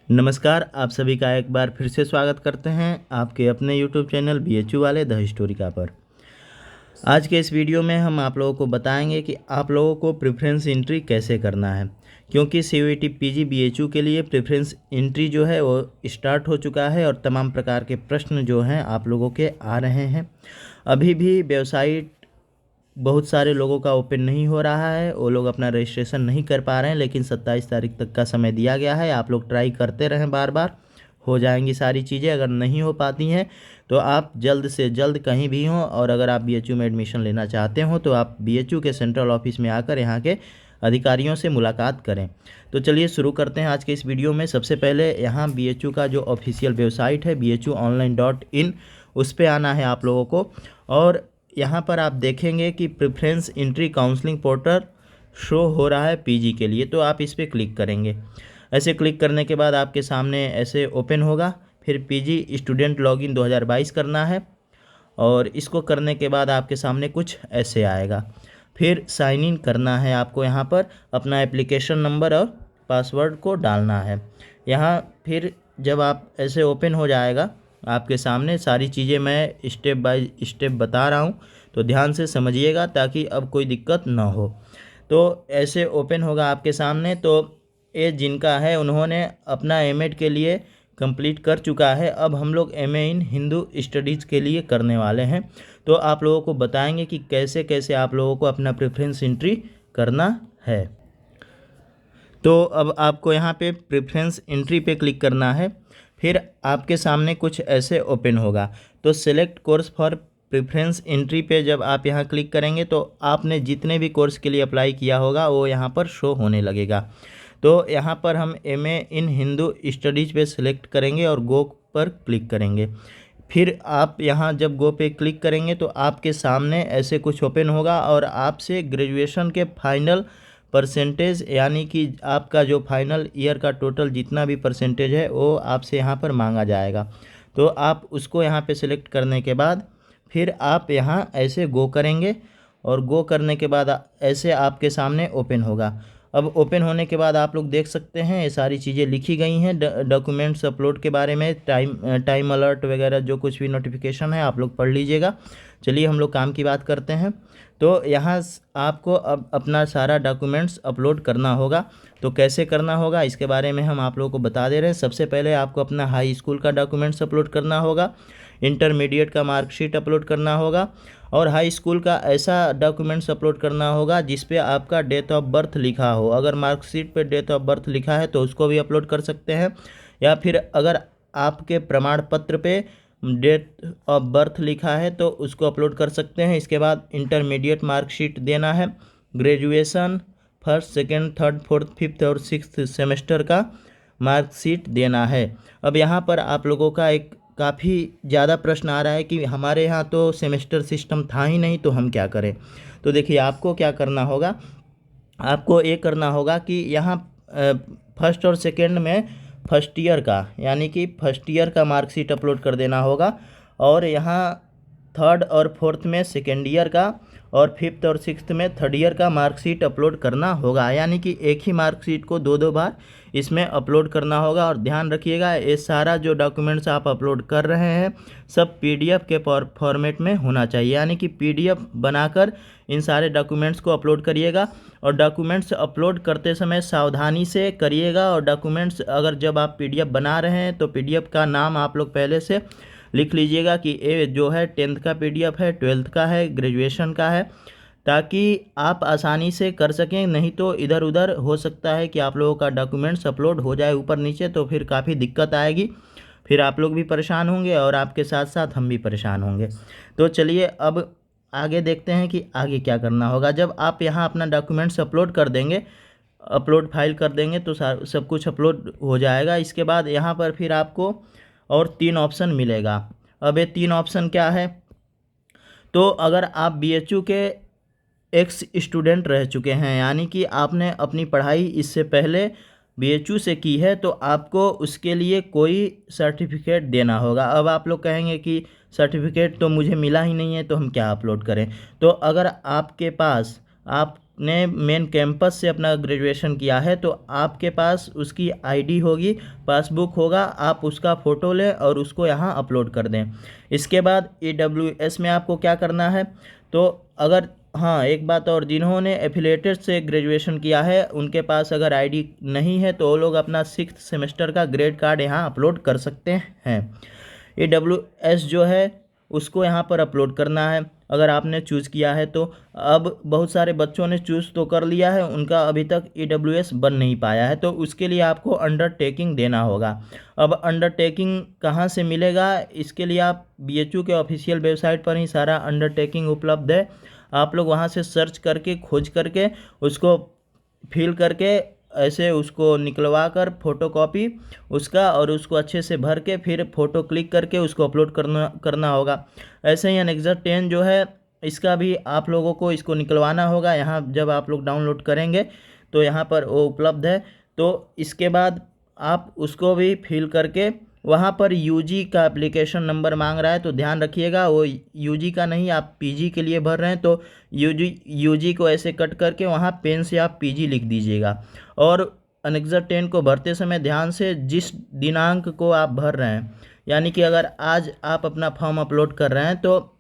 नमस्कार, आप सभी का एक बार फिर से स्वागत करते हैं आपके अपने यूट्यूब चैनल बीएचयू वाले द हिस्टोरिका पर। आज के इस वीडियो में हम आप लोगों को बताएंगे कि आप लोगों को प्रेफरेंस एंट्री कैसे करना है, क्योंकि सीयूईटी पीजी बीएचयू के लिए प्रेफरेंस एंट्री जो है वो स्टार्ट हो चुका है और तमाम प्रकार के प्रश्न जो हैं आप लोगों के आ रहे हैं। अभी भी वेबसाइट बहुत सारे लोगों का ओपन नहीं हो रहा है, वो लोग अपना रजिस्ट्रेशन नहीं कर पा रहे हैं, लेकिन 27 तारीख तक का समय दिया गया है। आप लोग ट्राई करते रहें, बार बार हो जाएंगी सारी चीज़ें। अगर नहीं हो पाती हैं तो आप जल्द से जल्द कहीं भी हों, और अगर आप बीएचयू में एडमिशन लेना चाहते हो तो आप बीएचयू के सेंट्रल ऑफिस में आकर यहाँ के अधिकारियों से मुलाकात करें। तो चलिए शुरू करते हैं आज के इस वीडियो में। सबसे पहले यहाँ बीएचयू का जो ऑफिशियल वेबसाइट है bhuonline.in, उस पर आना है आप लोगों को, और यहाँ पर आप देखेंगे कि preference entry counselling portal show हो रहा है पीजी के लिए, तो आप इस पर क्लिक करेंगे। ऐसे क्लिक करने के बाद आपके सामने ऐसे ओपन होगा। फिर पीजी स्टूडेंट लॉगिन 2022 करना है, और इसको करने के बाद आपके सामने कुछ ऐसे आएगा। फिर साइन इन करना है आपको, यहाँ पर अपना एप्लीकेशन नंबर और पासवर्ड को डालना है। यहाँ फिर जब आप ऐसे ओपन हो जाएगा आपके सामने सारी चीज़ें मैं स्टेप बाय स्टेप बता रहा हूँ, तो ध्यान से समझिएगा ताकि अब कोई दिक्कत ना हो। तो ऐसे ओपन होगा आपके सामने। तो ये जिनका है उन्होंने अपना एमएड के लिए कंप्लीट कर चुका है। अब हम लोग एमए इन हिंदू स्टडीज़ के लिए करने वाले हैं, तो आप लोगों को बताएंगे कि कैसे कैसे आप लोगों को अपना प्रेफरेंस एंट्री करना है। तो अब आपको यहाँ पे प्रेफरेंस एंट्री पे क्लिक करना है। फिर आपके सामने कुछ ऐसे ओपन होगा। तो select course for preference entry पे जब आप यहाँ क्लिक करेंगे तो आपने जितने भी कोर्स के लिए अप्लाई किया होगा वो यहाँ पर शो होने लगेगा। तो यहाँ पर हम एमए इन हिंदू स्टडीज़ पे सिलेक्ट करेंगे और गो पर क्लिक करेंगे। फिर आप यहाँ जब गो पे क्लिक करेंगे तो आपके सामने ऐसे कुछ ओपन होगा, और आपसे ग्रेजुएशन के फाइनल परसेंटेज, यानी कि आपका जो फाइनल ईयर का टोटल जितना भी परसेंटेज है वो आपसे यहाँ पर मांगा जाएगा। तो आप उसको यहाँ पे सिलेक्ट करने के बाद फिर आप यहाँ ऐसे गो करेंगे, और गो करने के बाद ऐसे आपके सामने ओपन होगा। अब ओपन होने के बाद आप लोग देख सकते हैं ये सारी चीज़ें लिखी गई हैं डॉक्यूमेंट्स अपलोड के बारे में, टाइम अलर्ट वगैरह जो कुछ भी नोटिफिकेशन है आप लोग पढ़ लीजिएगा। चलिए हम लोग काम की बात करते हैं। तो यहाँ आपको अब अपना सारा डॉक्यूमेंट्स अपलोड करना होगा। तो कैसे करना होगा इसके बारे में हम आप लोगों को बता दे रहे हैं। सबसे पहले आपको अपना हाई स्कूल का डॉक्यूमेंट्स अपलोड करना होगा, इंटरमीडिएट का मार्कशीट अपलोड करना होगा, और हाई स्कूल का ऐसा डॉक्यूमेंट्स अपलोड करना होगा जिस पे आपका डेट ऑफ बर्थ लिखा हो। अगर मार्कशीट पे डेट ऑफ बर्थ लिखा है तो उसको भी अपलोड कर सकते हैं, या फिर अगर आपके प्रमाण पत्र पे डेट ऑफ बर्थ लिखा है तो उसको अपलोड कर सकते हैं। इसके बाद इंटरमीडिएट मार्कशीट देना है, graduation first second third fourth fifth और सिक्स्थ सेमेस्टर का मार्कशीट देना है। अब यहाँ पर आप लोगों का एक काफ़ी ज़्यादा प्रश्न आ रहा है कि हमारे यहाँ तो सेमेस्टर सिस्टम था ही नहीं, तो हम क्या करें। तो देखिए आपको क्या करना होगा, आपको ये करना होगा कि यहाँ फर्स्ट और सेकेंड में फर्स्ट ईयर का, यानी कि फर्स्ट ईयर का मार्कशीट अपलोड कर देना होगा, और यहाँ थर्ड और फोर्थ में सेकेंड ईयर का, और फिफ्थ और सिक्स्थ में थर्ड ईयर का मार्कशीट अपलोड करना होगा। यानी कि एक ही मार्कशीट को दो दो बार इसमें अपलोड करना होगा। और ध्यान रखिएगा ये सारा जो डॉक्यूमेंट्स आप अपलोड कर रहे हैं सब पीडीएफ के फॉर्मेट में होना चाहिए, यानी कि पीडीएफ बनाकर इन सारे डॉक्यूमेंट्स को अपलोड करिएगा। और डॉक्यूमेंट्स अपलोड करते समय सावधानी से करिएगा। और डॉक्यूमेंट्स अगर जब आप पीडीएफ बना रहे हैं तो पीडीएफ का नाम आप लोग पहले से लिख लीजिएगा कि ये जो है 10th का पीडीएफ है, 12th का है, ग्रेजुएशन का है, ताकि आप आसानी से कर सकें। नहीं तो इधर उधर हो सकता है कि आप लोगों का डॉक्यूमेंट्स अपलोड हो जाए ऊपर नीचे, तो फिर काफ़ी दिक्कत आएगी। फिर आप लोग भी परेशान होंगे और आपके साथ साथ हम भी परेशान होंगे। तो चलिए अब आगे देखते हैं कि आगे क्या करना होगा। जब आप यहाँ अपना डॉक्यूमेंट्स अपलोड कर देंगे, अपलोड फाइल कर देंगे, तो सब कुछ अपलोड हो जाएगा। इसके बाद यहाँ पर फिर आपको और 3 ऑप्शन मिलेगा। अब ये 3 ऑप्शन क्या है, तो अगर आप बीएचयू के एक्स स्टूडेंट रह चुके हैं, यानी कि आपने अपनी पढ़ाई इससे पहले बीएचयू से की है, तो आपको उसके लिए कोई सर्टिफिकेट देना होगा। अब आप लोग कहेंगे कि सर्टिफिकेट तो मुझे मिला ही नहीं है, तो हम क्या अपलोड करें। तो अगर आपके पास आप आपने मेन कैंपस से अपना ग्रेजुएशन किया है तो आपके पास उसकी आईडी होगी, पासबुक होगा, आप उसका फ़ोटो लें और उसको यहाँ अपलोड कर दें। इसके बाद EWS में आपको क्या करना है, तो अगर हाँ एक बात और, जिन्होंने एफिलेटेड से ग्रेजुएशन किया है उनके पास अगर आईडी नहीं है तो वो लोग अपना 6th सेमेस्टर का ग्रेड कार्ड यहाँ अपलोड कर सकते हैं। EWS जो है उसको यहाँ पर अपलोड करना है अगर आपने चूज़ किया है तो। अब बहुत सारे बच्चों ने चूज़ तो कर लिया है, उनका अभी तक EWS बन नहीं पाया है, तो उसके लिए आपको अंडरटेकिंग देना होगा। अब अंडरटेकिंग कहाँ से मिलेगा, इसके लिए आप BHU के ऑफिशियल वेबसाइट पर ही सारा अंडरटेकिंग उपलब्ध है। आप लोग वहाँ से सर्च करके खोज करके उसको फिल करके ऐसे उसको निकलवा कर फ़ोटोकॉपी उसका और उसको अच्छे से भर के फिर फ़ोटो क्लिक करके उसको अपलोड करना होगा। ऐसे ही एनेक्सर 10 जो है इसका भी आप लोगों को इसको निकलवाना होगा। यहाँ जब आप लोग डाउनलोड करेंगे तो यहाँ पर वो उपलब्ध है। तो इसके बाद आप उसको भी फिल करके वहाँ पर UG का एप्लीकेशन नंबर मांग रहा है तो ध्यान रखिएगा वो UG का नहीं, आप PG के लिए भर रहे हैं तो UG को ऐसे कट करके वहाँ पेन से आप PG लिख दीजिएगा। और एनेक्सर 10 को भरते समय ध्यान से जिस दिनांक को आप भर रहे हैं, यानी कि अगर आज आप अपना फॉर्म अपलोड कर रहे हैं तो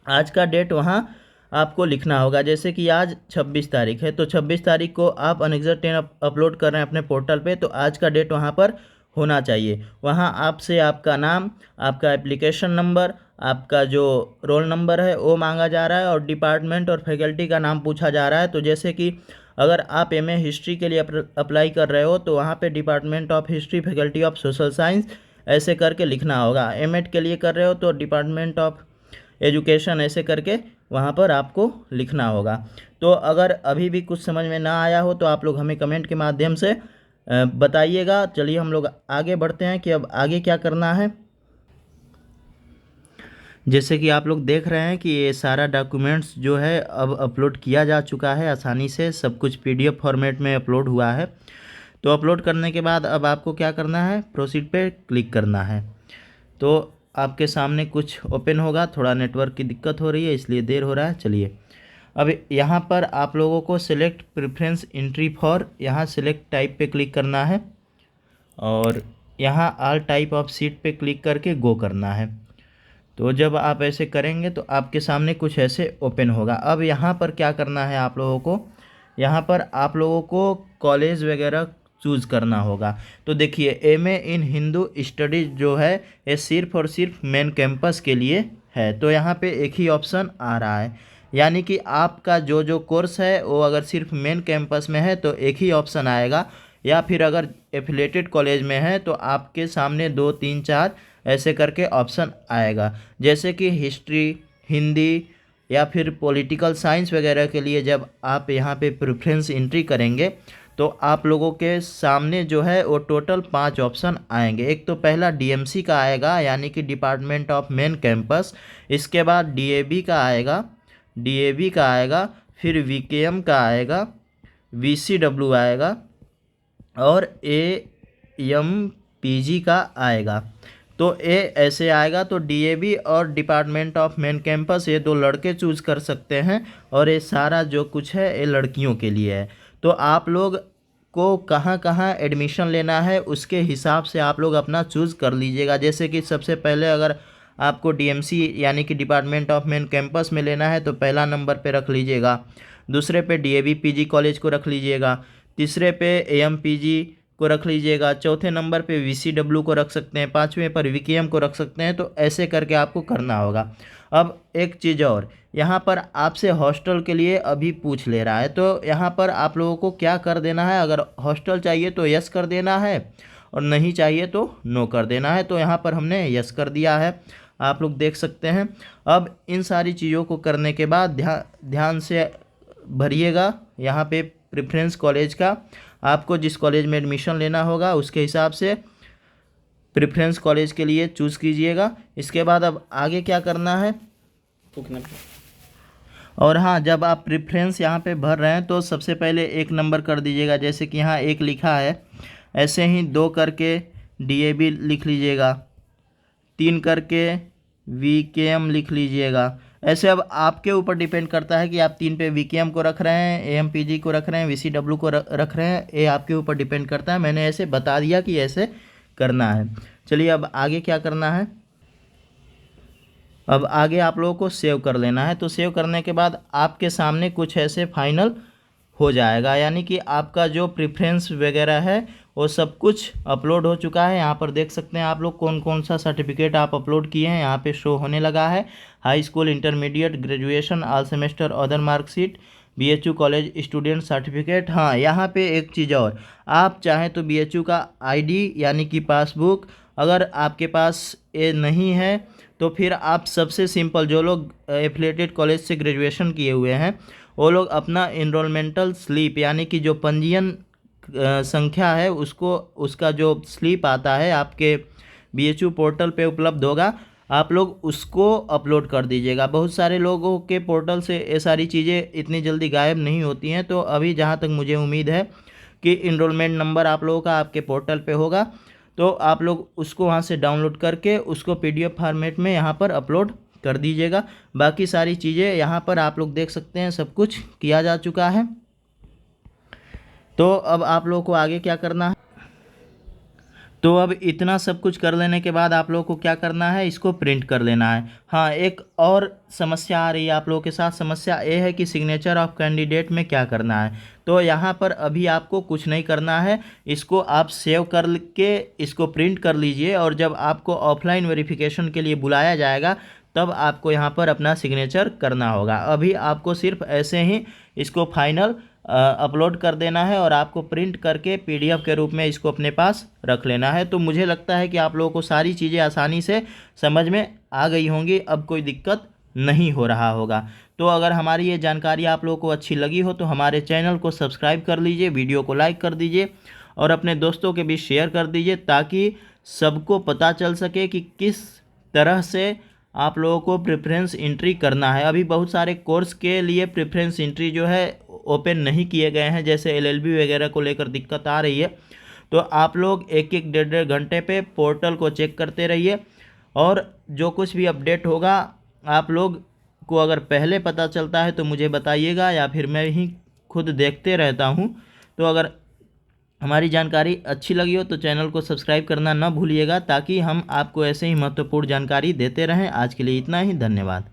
आज का डेट वहाँ आपको लिखना होगा। जैसे कि आज 26 तारीख है तो 26 तारीख को आप एनेक्सर 10 अपलोड कर रहे हैं अपने पोर्टल पे, तो आज का डेट वहाँ पर होना चाहिए। वहाँ आपसे आपका नाम, आपका एप्लीकेशन नंबर, आपका जो रोल नंबर है वो मांगा जा रहा है और डिपार्टमेंट और फैकल्टी का नाम पूछा जा रहा है। तो जैसे कि अगर आप MA हिस्ट्री के लिए अप्लाई कर रहे हो तो वहाँ पे department of history, faculty of social science ऐसे करके लिखना होगा। MA के लिए कर रहे हो तो डिपार्टमेंट ऑफ एजुकेशन ऐसे करके वहाँ पर आपको लिखना होगा। तो अगर अभी भी कुछ समझ में ना आया हो तो आप लोग हमें कमेंट के माध्यम से बताइएगा। चलिए हम लोग आगे बढ़ते हैं कि अब आगे क्या करना है। जैसे कि आप लोग देख रहे हैं कि ये सारा डॉक्यूमेंट्स जो है अब अपलोड किया जा चुका है आसानी से, सब कुछ PDF फॉर्मेट में अपलोड हुआ है। तो अपलोड करने के बाद अब आपको क्या करना है, प्रोसीड पे क्लिक करना है। तो आपके सामने कुछ ओपन होगा, थोड़ा नेटवर्क की दिक्कत हो रही है इसलिए देर हो रहा है। चलिए अब यहाँ पर आप लोगों को सिलेक्ट प्रेफरेंस एंट्री फॉर, यहाँ सिलेक्ट टाइप पे क्लिक करना है और यहाँ ऑल टाइप ऑफ सीट पे क्लिक करके गो करना है। तो जब आप ऐसे करेंगे तो आपके सामने कुछ ऐसे ओपन होगा। अब यहाँ पर क्या करना है आप लोगों को, यहाँ पर आप लोगों को कॉलेज वगैरह चूज़ करना होगा। तो देखिए MA इन हिंदू स्टडीज़ जो है ये सिर्फ़ और सिर्फ मेन कैंपस के लिए है। तो यहाँ पे एक ही ऑप्शन आ रहा है, यानी कि आपका जो कोर्स है वो अगर सिर्फ मेन कैंपस में है तो एक ही ऑप्शन आएगा, या फिर अगर एफिलेटेड कॉलेज में है तो आपके सामने 2, 3, 4 ऐसे करके ऑप्शन आएगा। जैसे कि हिस्ट्री, हिंदी या फिर पॉलिटिकल साइंस वगैरह के लिए जब आप यहाँ पे प्रेफरेंस एंट्री करेंगे तो आप लोगों के सामने जो है वो टोटल 5 ऑप्शन आएंगे। एक तो पहला DMC का आएगा, यानी कि डिपार्टमेंट ऑफ मेन कैंपस। इसके बाद DAB का आएगा, फिर VKM का आएगा, VCW आएगा और AMPG का आएगा। तो ऐसे आएगा। तो DAB और डिपार्टमेंट ऑफ मेन कैंपस ये 2 लड़के चूज़ कर सकते हैं और ये सारा जो कुछ है ये लड़कियों के लिए है। तो आप लोग को कहाँ कहाँ एडमिशन लेना है उसके हिसाब से आप लोग अपना चूज़ कर लीजिएगा। जैसे कि सबसे पहले अगर आपको DMC यानी कि डिपार्टमेंट ऑफ मेन कैंपस में लेना है तो पहला नंबर पे रख लीजिएगा, दूसरे पे DAB PG कॉलेज को रख लीजिएगा, तीसरे पे AMPG को रख लीजिएगा, चौथे नंबर पे VCW को रख सकते हैं, 5वें पर VKM को रख सकते हैं। तो ऐसे करके आपको करना होगा। अब एक चीज़ और, यहाँ पर आपसे हॉस्टल के लिए अभी पूछ ले रहा है, तो यहाँ पर आप लोगों को क्या कर देना है, अगर हॉस्टल चाहिए तो यस कर देना है और नहीं चाहिए तो नो कर देना है। तो यहाँ पर हमने यस कर दिया है, आप लोग देख सकते हैं। अब इन सारी चीज़ों को करने के बाद ध्यान से भरिएगा यहाँ पे प्रेफरेंस कॉलेज का, आपको जिस कॉलेज में एडमिशन लेना होगा उसके हिसाब से प्रेफरेंस कॉलेज के लिए चूज़ कीजिएगा। इसके बाद अब आगे क्या करना है, और हाँ, जब आप प्रेफरेंस यहाँ पे भर रहे हैं तो सबसे पहले 1 नंबर कर दीजिएगा। जैसे कि यहाँ 1 लिखा है, ऐसे ही 2 करके DAB लिख लीजिएगा, 3 करके VKM लिख लीजिएगा, ऐसे अब आपके ऊपर डिपेंड करता है कि आप 3 पे वीकेएम को रख रहे हैं, एएमपीजी को रख रहे हैं, वीसीडब्ल्यू को रख रहे हैं, ये आपके ऊपर डिपेंड करता है। मैंने ऐसे बता दिया कि ऐसे करना है। चलिए अब आगे क्या करना है, अब आगे आप लोगों को सेव कर लेना है। तो सेव करने के बाद आपके सामने कुछ ऐसे फाइनल हो जाएगा, यानी कि आपका जो प्रेफरेंस वगैरह है वो सब कुछ अपलोड हो चुका है। यहाँ पर देख सकते हैं आप लोग कौन कौन सा सर्टिफिकेट आप अपलोड किए हैं, यहाँ पे शो होने लगा है। High school, intermediate, graduation, all semester, other marksheet, BHU college student certificate. हाँ, यहाँ पे एक चीज़ और, आप चाहें तो बीएचयू का आईडी यानी कि पासबुक, अगर आपके पास ये नहीं है तो फिर आप सबसे सिंपल, जो लोग एफिलिएटेड कॉलेज से ग्रेजुएशन किए हुए हैं वो लोग अपना इनरोलमेंटल स्लिप यानी कि जो पंजीयन संख्या है उसको, उसका जो स्लिप आता है आपके बीएचयू पोर्टल पे उपलब्ध होगा, आप लोग उसको अपलोड कर दीजिएगा। बहुत सारे लोगों के पोर्टल से ये सारी चीज़ें इतनी जल्दी गायब नहीं होती हैं। तो अभी जहाँ तक मुझे उम्मीद है कि इनरोलमेंट नंबर आप लोगों का आपके पोर्टल पे होगा, तो आप लोग उसको वहाँ से डाउनलोड करके उसको पीडीएफ फॉर्मेट में यहाँ पर अपलोड कर दीजिएगा। बाकी सारी चीज़ें यहाँ पर आप लोग देख सकते हैं, सब कुछ किया जा चुका है। तो अब आप लोगों को आगे क्या करना है, तो अब इतना सब कुछ कर लेने के बाद आप लोगों को क्या करना है, इसको प्रिंट कर लेना है। हाँ, एक और समस्या आ रही है आप लोगों के साथ। समस्या ये है कि सिग्नेचर ऑफ कैंडिडेट में क्या करना है। तो यहाँ पर अभी आपको कुछ नहीं करना है, इसको आप सेव कर के इसको प्रिंट कर लीजिए, और जब आपको ऑफलाइन वेरिफिकेशन के लिए बुलाया जाएगा तब आपको यहाँ पर अपना सिग्नेचर करना होगा। अभी आपको सिर्फ ऐसे ही इसको फाइनल अपलोड कर देना है और आपको प्रिंट करके पीडीएफ के रूप में इसको अपने पास रख लेना है। तो मुझे लगता है कि आप लोगों को सारी चीज़ें आसानी से समझ में आ गई होंगी, अब कोई दिक्कत नहीं हो रहा होगा। तो अगर हमारी ये जानकारी आप लोगों को अच्छी लगी हो तो हमारे चैनल को सब्सक्राइब कर लीजिए, वीडियो को लाइक कर दीजिए और अपने दोस्तों के बीच शेयर कर दीजिए, ताकि सबको पता चल सके कि किस तरह से आप लोगों को प्रेफरेंस एंट्री करना है। अभी बहुत सारे कोर्स के लिए प्रेफरेंस एंट्री जो है ओपन नहीं किए गए हैं, जैसे एलएलबी वगैरह को लेकर दिक्कत आ रही है। तो आप लोग एक एक डेढ़ डेढ़ घंटे पे पोर्टल को चेक करते रहिए, और जो कुछ भी अपडेट होगा आप लोग को अगर पहले पता चलता है तो मुझे बताइएगा, या फिर मैं ही खुद देखते रहता हूँ। तो अगर हमारी जानकारी अच्छी लगी हो तो चैनल को सब्सक्राइब करना ना भूलिएगा, ताकि हम आपको ऐसे ही महत्वपूर्ण जानकारी देते रहें। आज के लिए इतना ही, धन्यवाद।